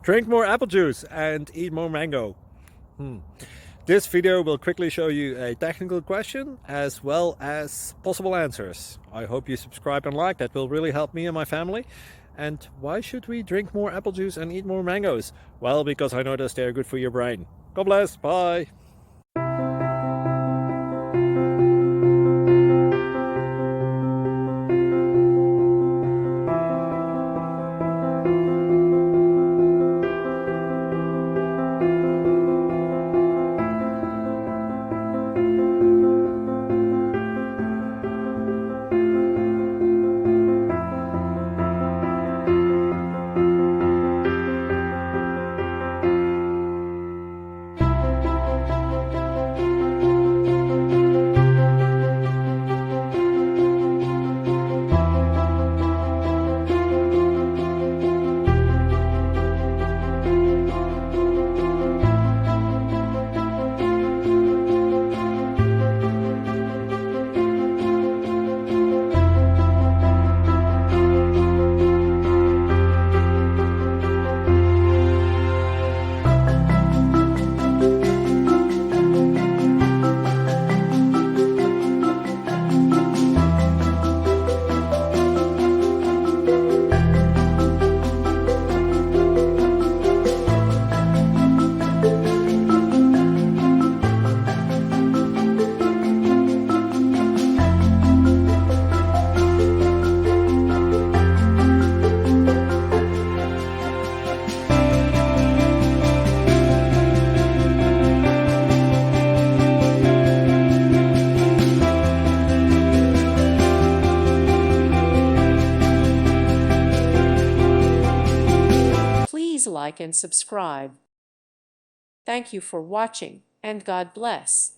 Drink more apple juice and eat more mango. This video will quickly show you a technical question as well as possible answers. I hope you subscribe and like, that will really help me and my family. And why should we drink more apple juice and eat more mangoes? Well, because I noticed they're good for your brain. God bless, bye. Please like and subscribe. Thank you for watching, and God bless.